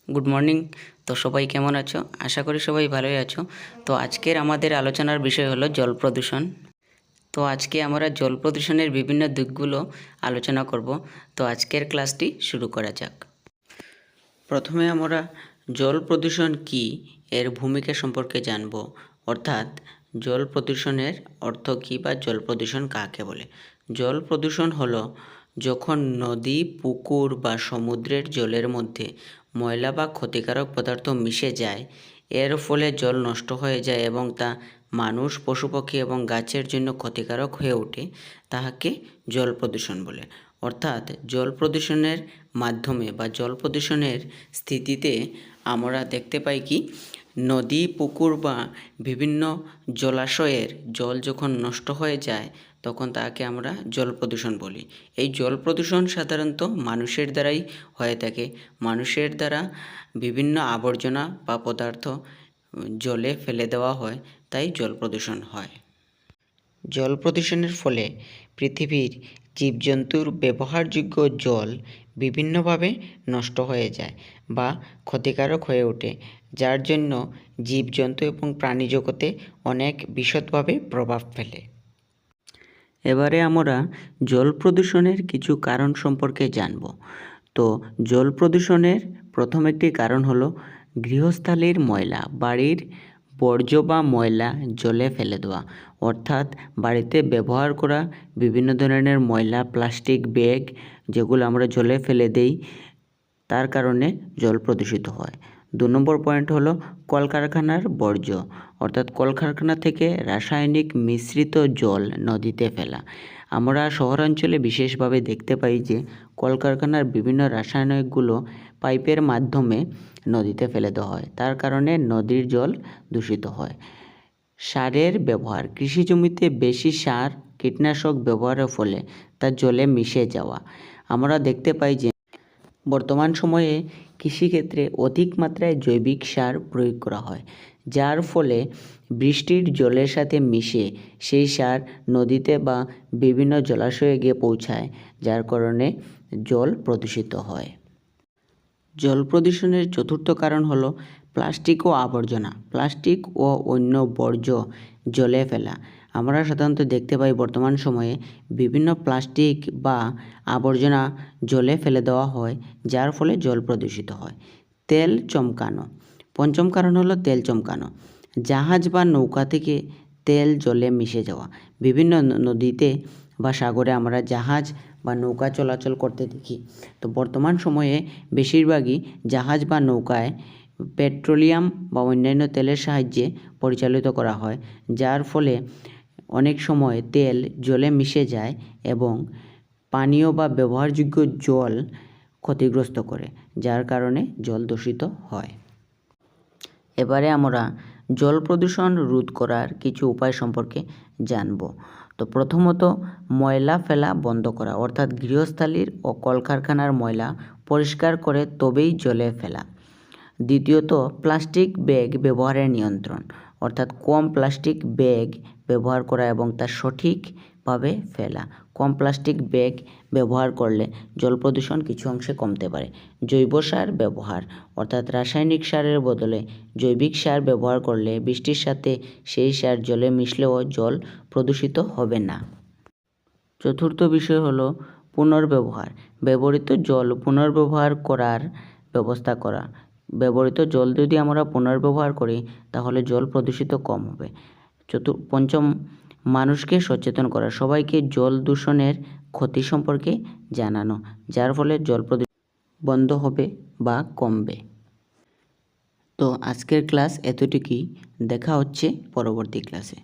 Good morning. তো সবাই কেমন আছো? আশা করি সবাই ভালোই আছো। তো আজকের আমাদের আলোচনার বিষয় হলো জল প্রদূষণ। তো আজকে আমরা জল প্রদূষণের বিভিন্ন দিকগুলো আলোচনা করব। তো আজকের ক্লাসটি শুরু করা যাক। প্রথমে আমরা জল প্রদূষণ কী এর ভূমিকা সম্পর্কে জানব, অর্থাৎ জল প্রদূষণের অর্থ কী বা জল প্রদূষণ কাকে বলে। জল প্রদূষণ হলো যখন নদী, পুকুর বা সমুদ্রের জলের মধ্যে ময়লা বা ক্ষতিকারক পদার্থ মিশে যায়, এর ফলে জল নষ্ট হয়ে যায় এবং তা মানুষ, পশুপক্ষী এবং গাছের জন্য ক্ষতিকারক হয়ে ওঠে, তাহাকে জল প্রদূষণ বলে। অর্থাৎ জল প্রদূষণের মাধ্যমে বা জল প্রদূষণের স্থিতিতে আমরা দেখতে পাই কি, নদী, পুকুর বা বিভিন্ন জলাশয়ের জল যখন নষ্ট হয়ে যায় তখন তাকে আমরা জল প্রদূষণ বলি। এই জল প্রদূষণ সাধারণত মানুষের দ্বারাই হয়ে থাকে। মানুষের দ্বারা বিভিন্ন আবর্জনা বা পদার্থ জলে ফেলে দেওয়া হয়, তাই জল প্রদূষণ হয়। জল প্রদূষণের ফলে পৃথিবীর জীবজন্তুর ব্যবহারযোগ্য জল বিভিন্নভাবে নষ্ট হয়ে যায় বা ক্ষতিকারক হয়ে ওঠে, যার জন্য জীবজন্তু এবং প্রাণী জগতে অনেক বিশদভাবে প্রভাব ফেলে। এবারে আমরা জল প্রদূষণের কিছু কারণ সম্পর্কে জানব। তো জল প্রদূষণের প্রথম একটি কারণ হলো গৃহস্থালির ময়লা, বাড়ির বর্জ্য বা ময়লা জলে ফেলে দেওয়া। অর্থাৎ বাড়িতে ব্যবহার করা বিভিন্ন ধরনের ময়লা, প্লাস্টিক ব্যাগ যেগুলো আমরা জলে ফেলে দেই, তার কারণে জল প্রদূষিত হয়। 2 নম্বর পয়েন্ট হলো কলকারখানার বর্জ্য, অর্থাৎ কলকারখানা থেকে রাসায়নিক মিশ্রিত জল নদীতে ফেলা। আমরা শহরাঞ্চলে বিশেষভাবে দেখতে পাই যে কলকারখানার বিভিন্ন রাসায়নিকগুলো পাইপের মাধ্যমে নদীতে ফেলে দেওয়া হয়, তার কারণে নদীর জল দূষিত হয়। সারের ব্যবহার, কৃষি জমিতে বেশি সার, কীটনাশক ব্যবহারের ফলে তা জলে মিশে যাওয়া। আমরা দেখতে পাই যে বর্তমান সময়ে কৃষিক্ষেত্রে অধিক মাত্রায় জৈবিক সার প্রয়োগ করা হয়, যার ফলে বৃষ্টির জলের সাথে মিশে সেই সার নদীতে বা বিভিন্ন জলাশয়ে গিয়ে পৌঁছায়, যার কারণে জল প্রদূষিত হয়। জল প্রদূষণের চতুর্থ কারণ হলো প্লাস্টিক ও আবর্জনা। প্লাস্টিক ও অন্য বর্জ্য জলে ফেলা। আমরা সাধারণত দেখতে পাই বর্তমান সময়ে বিভিন্ন প্লাস্টিক বা আবর্জনা জলে ফেলে দেওয়া হয়, যার ফলে জল প্রদূষিত হয়। তেল চমকানো। পঞ্চম কারণ হলো তেল চমকানো। জাহাজ বা নৌকা থেকে তেল জলে মিশে যাওয়া। বিভিন্ন নদীতে বা সাগরে আমরা জাহাজ বা নৌকা চলাচল করতে দেখি। তো বর্তমান সময়ে বেশিরভাগই জাহাজ বা নৌকায় পেট্রোলিয়াম বা অন্যান্য তেলের সাহায্যে পরিচালিত করা হয়, যার ফলে অনেক সময় তেল জলে মিশে যায় এবং পানীয় বা ব্যবহারযোগ্য জল ক্ষতিগ্রস্ত করে, যার কারণে জল দূষিত হয়। এবারে আমরা জল প্রদূষণ রোধ করার কিছু উপায় সম্পর্কে জানব। তো প্রথমত ময়লা ফেলা বন্ধ করা, অর্থাৎ গৃহস্থালির ও কলকারখানার ময়লা পরিষ্কার করে তবেই জলে ফেলা। দ্বিতীয়ত প্লাস্টিক ব্যাগ ব্যবহারের নিয়ন্ত্রণ, অর্থাৎ কম প্লাস্টিক ব্যাগ ব্যবহার করা এবং তা সঠিকভাবে ফেলা। কম প্লাস্টিক ব্যাগ ব্যবহার করলে জল প্রদূষণ কিছু অংশে কমতে পারে। জৈব সার ব্যবহার, অর্থাৎ রাসায়নিক সারের বদলে জৈবিক সার ব্যবহার করলে বৃষ্টির সাথে সেই সার জলে মিশলেও জল প্রদূষিত হবে না। চতুর্থ বিষয় হলো পুনর্ব্যবহার। ব্যবহৃত জল পুনর্ব্যবহার করার ব্যবস্থা করা। ব্যবহৃত জল যদি আমরা পুনর্ব্যবহার করি তাহলে জল প্রদূষিত কম হবে। পঞ্চম, মানুষকে সচেতন করা, সবাইকে জল দূষণের ক্ষতি সম্পর্কে জানানো, যার ফলে জল প্রদূষণ বন্ধ হবে বা কমবে। তো আজকের ক্লাস এতটুকুই। দেখা হচ্ছে পরবর্তী ক্লাসে।